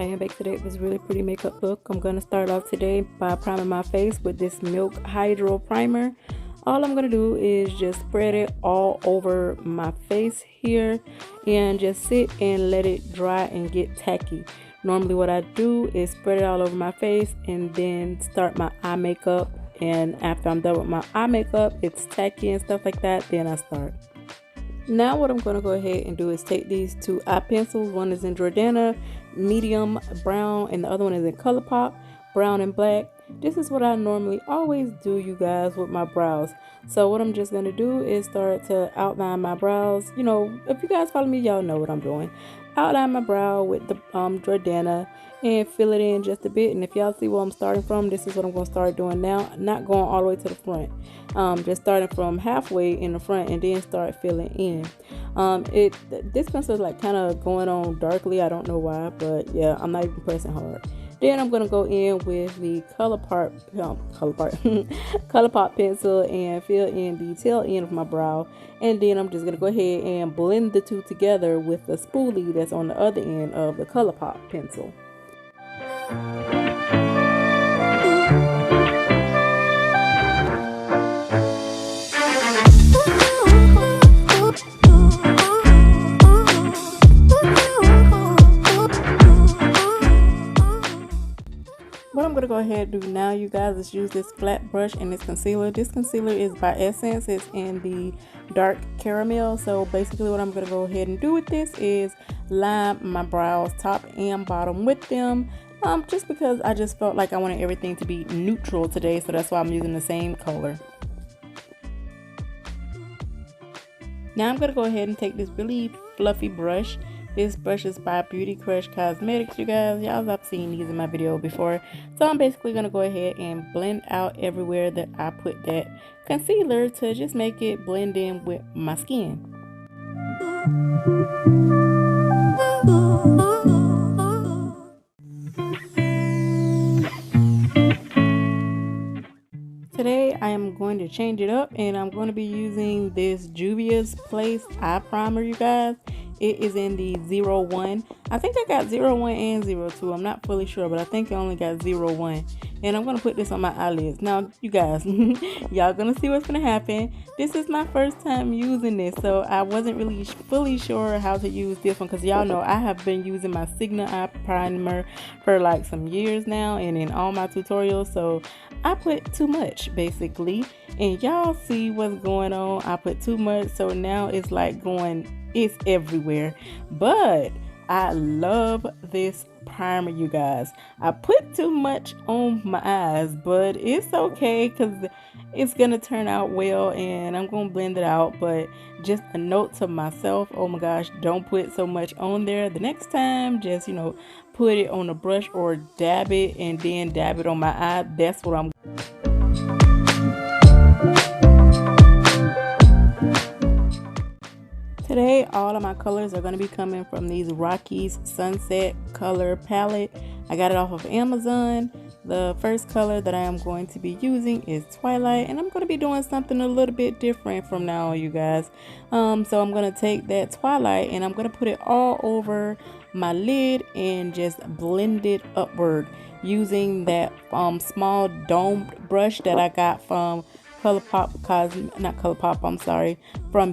I am back today with this really pretty makeup look. I'm going to start off today by priming my face with this Milk Hydro Primer. All I'm going to do is just spread it all over my face here and just sit and let it dry and get tacky. Normally what I do is spread it all over my face and then start my eye makeup, and after I'm done with my eye makeup, it's tacky and stuff like that, then I start. Now what I'm going to go ahead and do is take these two eye pencils. One is in Jordanna, medium brown, and the other one is in Colourpop, brown and black. This is what I normally always do, you guys, with my brows. So what I'm just going to do is start to outline my brows. You know, if you guys follow me, y'all know what I'm doing. Outline my brow with the Jordanna and fill it in just a bit. And if y'all see where I'm starting from, this is what I'm going to start doing now. Not going all the way to the front. Just starting from halfway in the front and then start filling in. This pencil is like kind of going on darkly. I don't know why, but yeah, I'm not even pressing hard. Then I'm going to go in with the Colourpop pencil and fill in the tail end of my brow. And then I'm just going to go ahead and blend the two together with the spoolie that's on the other end of the Colourpop pencil. What I'm going to go ahead and do now, you guys, is use this flat brush and this concealer. This concealer is by Essence. It's in the dark caramel. So basically what I'm going to go ahead and do with this is line my brows top and bottom with them. Just because I just felt like I wanted everything to be neutral today. So that's why I'm using the same color. Now I'm going to go ahead and take this really fluffy brush. This brush is by Beauty Crush Cosmetics, you guys. Y'all have seen these in my video before. So I'm basically going to go ahead and blend out everywhere that I put that concealer to just make it blend in with my skin. Today I am going to change it up and I'm going to be using this Juvias Place Eye Primer, you guys. It is in the 01. I think I got 01 and 02. I'm not fully sure, but I think I only got 01. And I'm going to put this on my eyelids. Now, you guys, y'all going to see what's going to happen. This is my first time using this, so I wasn't really fully sure how to use this one. Because y'all know I have been using my Sigma Eye Primer for like some years now and in all my tutorials. So I put too much, basically. And y'all see what's going on. I put too much, so now it's like it's everywhere. But I love this primer, you guys. I put too much on my eyes, but it's okay because it's gonna turn out well and I'm gonna blend it out. But just a note to myself, oh my gosh, don't put so much on there. The next time, just, you know, put it on a brush or dab it and then dab it on my eye. That's what I'm Today, all of my colors are going to be coming from these Rockies Sunset color palette. I got it off of Amazon. The first color that I am going to be using is Twilight, and I'm going to be doing something a little bit different from now on, you guys. So I'm going to take that Twilight and I'm going to put it all over my lid and just blend it upward using that small domed brush that I got from from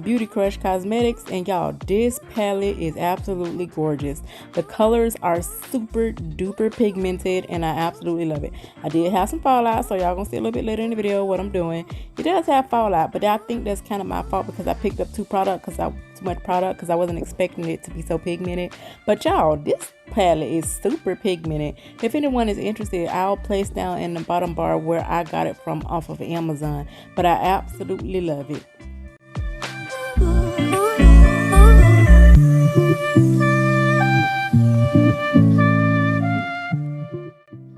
Beauty Crush Cosmetics. And y'all, this palette is absolutely gorgeous. The colors are super duper pigmented and I absolutely love it. I did have some fallout, so y'all gonna see a little bit later in the video what I'm doing. It does have fallout, but I think that's kind of my fault because I picked up too much product because I wasn't expecting it to be so pigmented. But y'all, this palette is super pigmented. If anyone is interested, I'll place down in the bottom bar where I got it from off of Amazon. But I absolutely love it.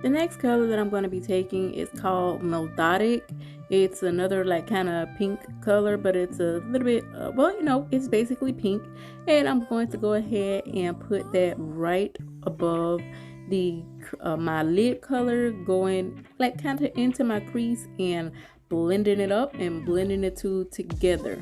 The next color that I'm going to be taking is called Melodic. It's another like kind of pink color, but it's a little bit, well, you know, it's basically pink. And I'm going to go ahead and put that right above the my lid color, going like kind of into my crease and blending it up and blending the two together.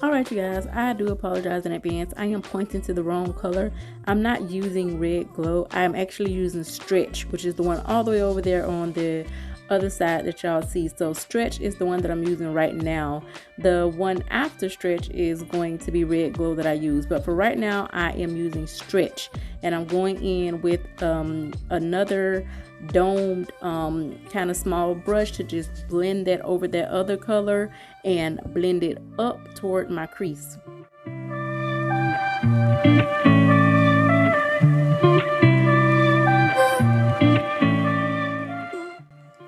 Alright you guys, I do apologize in advance. I am pointing to the wrong color. I'm not using Red Glow. I'm actually using Stretch, which is the one all the way over there on the other side that y'all see. So Stretch is the one that I'm using right now. The one after Stretch is going to be Red Glow that I use. But for right now, I am using Stretch. And I'm going in with another domed kind of small brush to just blend that over that other color and blend it up toward my crease.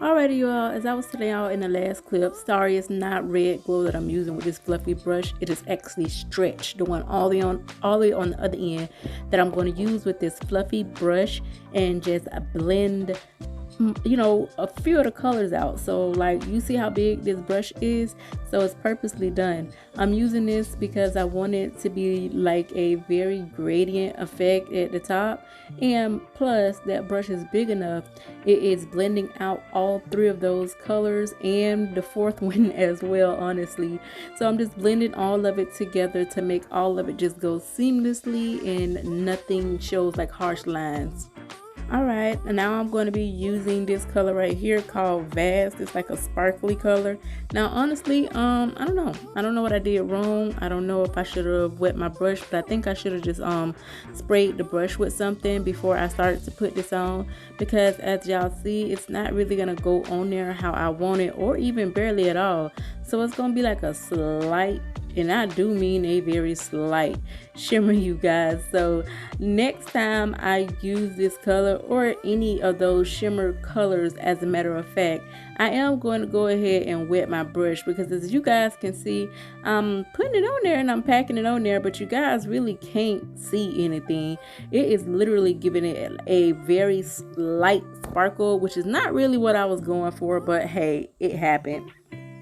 Alrighty you all, as I was telling y'all in the last clip, sorry it's not Red Glow that I'm using with this fluffy brush. It is actually Stretch, the one all the way on the other end that I'm going to use with this fluffy brush and just blend, you know, a few of the colors out. So like you see how big this brush is, so it's purposely done. I'm using this because I want it to be like a very gradient effect at the top, and plus that brush is big enough, it is blending out all three of those colors and the fourth one as well, honestly. So I'm just blending all of it together to make all of it just go seamlessly and nothing shows like harsh lines. Alright, and now I'm going to be using this color right here called Vast. It's like a sparkly color. Now honestly, I don't know what I did wrong. I don't know if I should have wet my brush, but I think I should have just sprayed the brush with something before I started to put this on, because as y'all see, it's not really gonna go on there how I want it, or even barely at all. So it's gonna be like a slight, and I do mean a very slight shimmer, you guys. So next time I use this color or any of those shimmer colors, as a matter of fact, I am going to go ahead and wet my brush, because as you guys can see, I'm putting it on there and I'm packing it on there, but you guys really can't see anything. It is literally giving it a very slight sparkle, which is not really what I was going for, but hey, it happened.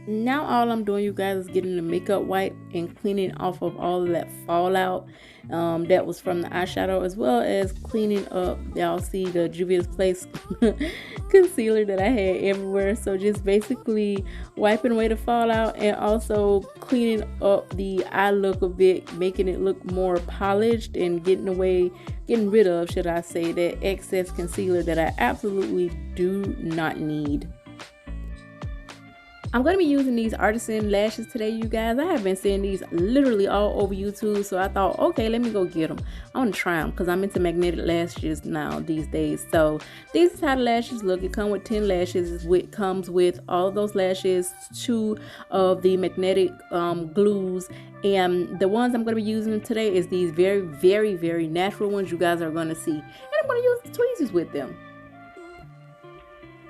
Now all I'm doing, you guys, is getting the makeup wipe and cleaning off of all of that fallout that was from the eyeshadow, as well as cleaning up, y'all see the Juvias Place concealer that I had everywhere. So just basically wiping away the fallout and also cleaning up the eye look a bit, making it look more polished and getting rid of, should I say, that excess concealer that I absolutely do not need. I'm going to be using these artisan lashes today, you guys. I have been seeing these literally all over YouTube, so I thought, okay, let me go get them. I want to try them because I'm into magnetic lashes now these days. So this is how the lashes look. It comes with 10 lashes. It comes with all of those lashes, 2 of the magnetic glues, and the ones I'm going to be using today is these very, very, very natural ones you guys are going to see. And I'm going to use the tweezers with them.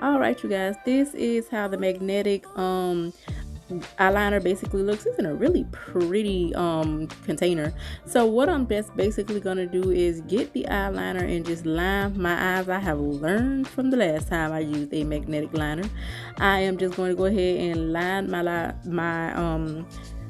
Alright you guys, this is how the magnetic eyeliner basically looks. It's in a really pretty container. So what I'm basically gonna do is get the eyeliner and just line my eyes. I have learned from the last time I used a magnetic liner. I am just going to go ahead and line my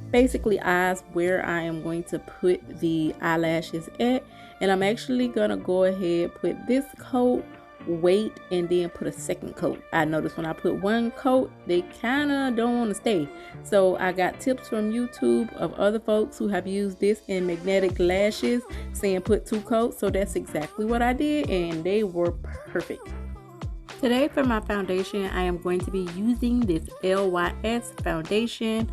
basically eyes where I am going to put the eyelashes at, and I'm actually gonna go ahead, put this coat, wait, and then put a second coat. I noticed when I put one coat, they kind of don't want to stay. So I got tips from YouTube of other folks who have used this in magnetic lashes, saying put 2 coats. So that's exactly what I did, and they were perfect. Today for my foundation, I am going to be using this LYS foundation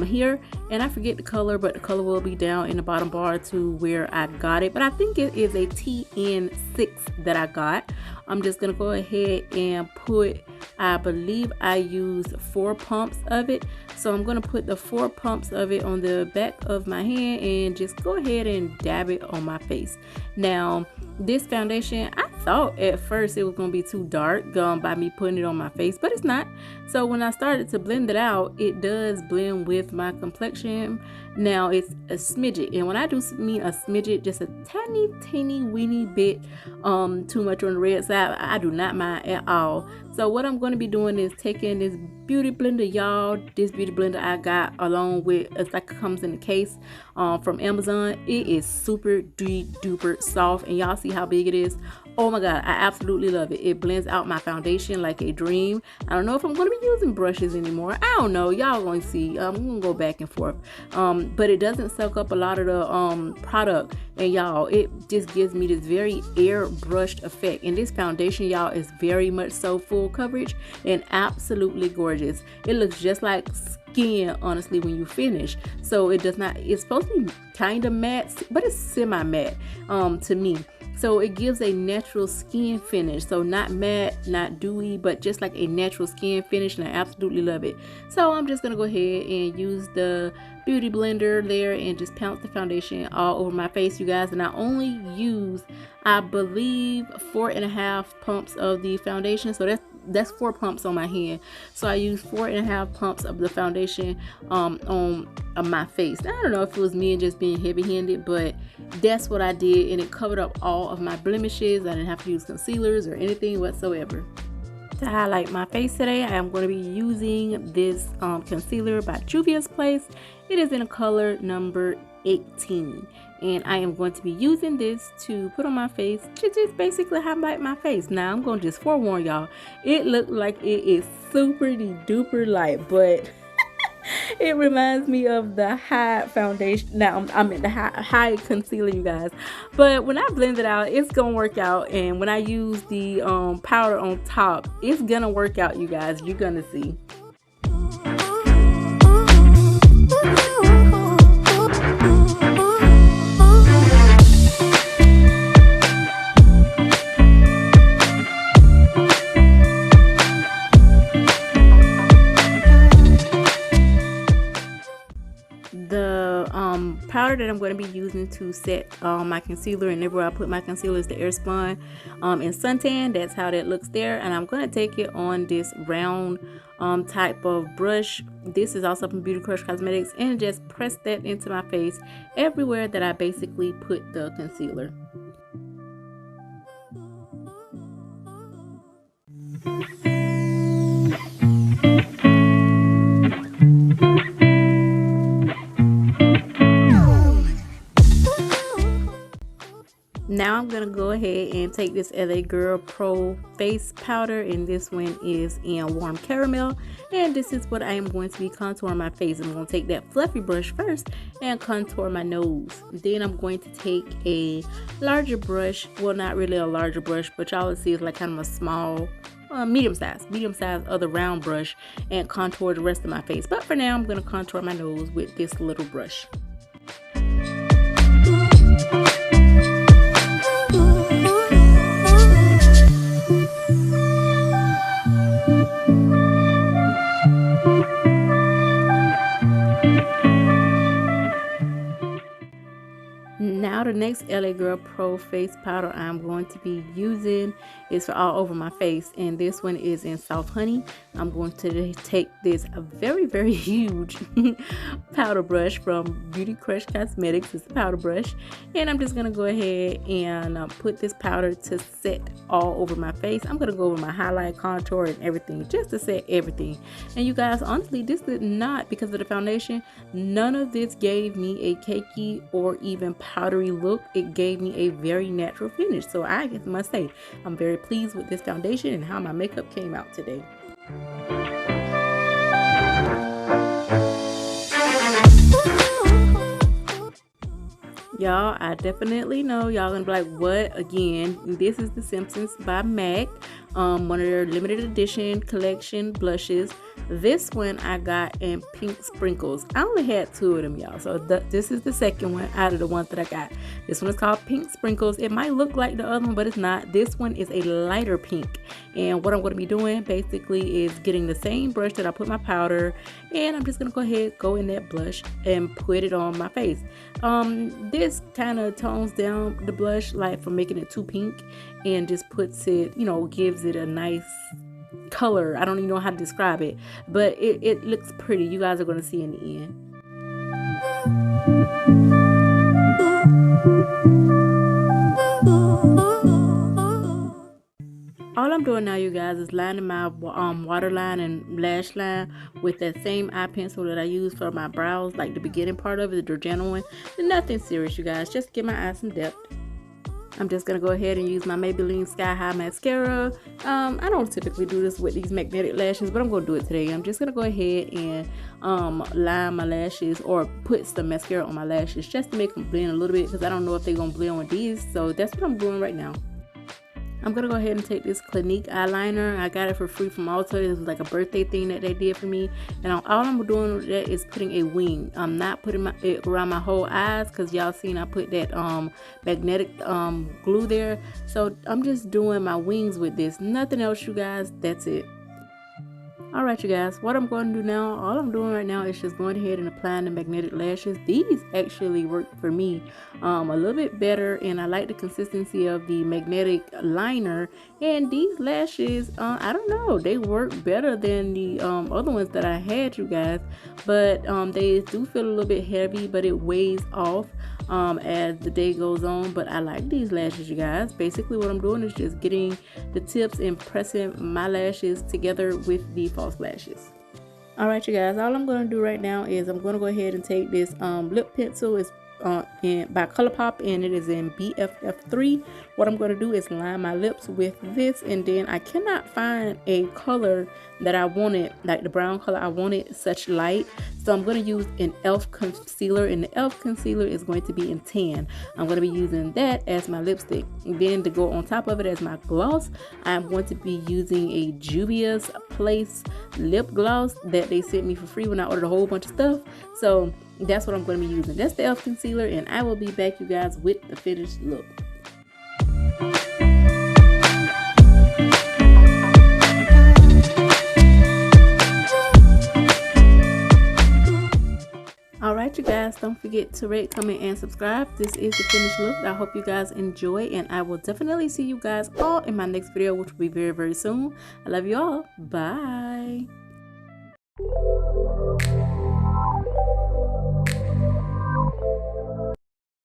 here, and I forget the color, but the color will be down in the bottom bar to where I got it, but I think it is a TN6 that I got. I'm just gonna go ahead and put, I believe I used 4 pumps of it, so I'm gonna put the 4 pumps of it on the back of my hand and just go ahead and dab it on my face. Now this foundation, I thought at first it was gonna be too dark by me putting it on my face, but it's not. So when I started to blend it out, it does blend with my complexion. Now it's a smidget, and when I do mean a smidget, just a teeny weeny bit too much on the red side, I do not mind at all. So what I'm going to be doing is taking this beauty blender, y'all. This beauty blender I got along with, it's like it comes in a case from Amazon. It is super duper soft, and y'all see how big it is. Oh my god, I absolutely love it. It blends out my foundation like a dream. I don't know if I'm going to be using brushes anymore. I don't know, y'all going to see. I'm going to go back and forth, but it doesn't soak up a lot of the product, and y'all, it just gives me this very airbrushed effect. And this foundation, y'all, is very much so full coverage and absolutely gorgeous. It looks just like skin, honestly, when you finish. So it does not, it's supposed to be kind of matte, but it's semi matte to me. So it gives a natural skin finish. So not matte, not dewy, but just like a natural skin finish, and I absolutely love it. So I'm just gonna go ahead and use the beauty blender there and just pounce the foundation all over my face, you guys. And I only use, I believe, 4.5 pumps of the foundation. So that's 4 pumps on my hand. So I use 4.5 pumps of the foundation on my face. Now, I don't know if it was me and just being heavy-handed, but that's what I did, and it covered up all of my blemishes. I didn't have to use concealers or anything whatsoever. To highlight my face today, I am going to be using this concealer by Juvias Place. It is in a color number 18, and I am going to be using this to put on my face to just basically highlight my face. Now I'm going to just forewarn y'all, it looked like it is super duper light, but it reminds me of the high foundation. Now I'm in the high concealer, you guys, but when I blend it out, it's gonna work out. And when I use the powder on top, it's gonna work out, you guys. You're gonna see. Powder that I'm going to be using to set my concealer, and everywhere I put my concealer is the Airspun in Suntan. That's how that looks there, and I'm going to take it on this round type of brush. This is also from Beauty Crush Cosmetics, and just press that into my face everywhere that I basically put the concealer. Now I'm gonna go ahead and take this LA Girl Pro face powder, and this one is in warm caramel, and this is what I am going to be contouring my face. I'm going to take that fluffy brush first and contour my nose. Then I'm going to take a larger brush, well, not really a larger brush, but y'all will see it's like kind of a small medium size of the round brush, and contour the rest of my face. But for now, I'm going to contour my nose with this little brush. Now the next LA Girl Pro face powder I'm going to be using is for all over my face, and this one is in Soft Honey. I'm going to take this very huge powder brush from Beauty Crush Cosmetics. It's a powder brush, and I'm just going to go ahead and put this powder to set all over my face. I'm going to go over my highlight, contour, and everything, just to set everything. And you guys, honestly, this did not, because of the foundation, none of this gave me a cakey or even powdery look. It gave me a very natural finish. So I must say, I'm very pleased with this foundation and how my makeup came out today. Y'all, I definitely know y'all gonna be like, what again? This is the Simpsons by MAC, one of their limited edition collection blushes. This one I got in Pink Sprinkles. I only had 2 of them, y'all, so this is the second one out of the ones that I got. This one is called Pink Sprinkles. It might look like the other one, but it's not. This one is a lighter pink, and what I'm going to be doing basically is getting the same brush that I put my powder, and I'm just going to go ahead, go in that blush and put it on my face. This kind of tones down the blush, like, from making it too pink, and just puts it, you know, gives it a nice color. I don't even know how to describe it, but it looks pretty. You guys are going to see in the end. All I'm doing now, you guys, is lining my waterline and lash line with that same eye pencil that I use for my brows, like the beginning part of it, the Jordanna one. Nothing serious, you guys, just give my eyes some depth. I'm just going to go ahead and use my Maybelline Sky High Mascara. I don't typically do this with these magnetic lashes, but I'm going to do it today. I'm just going to go ahead and line my lashes or put some mascara on my lashes just to make them blend a little bit, because I don't know if they're going to blend with these. So that's what I'm doing right now. I'm going to go ahead and take this Cliniquw eyeliner. I got it for free from Ulta. This was like a birthday thing that they did for me. And all I'm doing with that is putting a wing. I'm not putting it around my whole eyes, because y'all seen I put that magnetic glue there. So I'm just doing my wings with this. Nothing else, you guys. That's it. Alright, you guys, what I'm going to do now, all I'm doing right now is just going ahead and applying the magnetic lashes. These actually work for me a little bit better, and I like the consistency of the magnetic liner. And these lashes, I don't know, they work better than the other ones that I had, you guys. But they do feel a little bit heavy, but it weighs off as the day goes on. But I like these lashes, you guys. Basically what I'm doing is just getting the tips and pressing my lashes together with the false lashes. Alright, you guys, all I'm going to do right now is I'm going to go ahead and take this lip pencil. It's by Colourpop, and it is in BFF3. What I'm going to do is line my lips with this, and then I cannot find a color that I wanted, like the brown color I wanted, such light. So I'm going to use an e.l.f. concealer, and the e.l.f. concealer is going to be in tan. I'm going to be using that as my lipstick. And then to go on top of it as my gloss, I'm going to be using a Juvias Place lip gloss that they sent me for free when I ordered a whole bunch of stuff. So that's what I'm going to be using. That's the e.l.f. concealer, and I will be back, you guys, with the finished look. Alright, you guys, don't forget to rate, comment, and subscribe. This is the finished look. I hope you guys enjoy, and I will definitely see you guys all in my next video, which will be very, very soon. I love you all. Bye.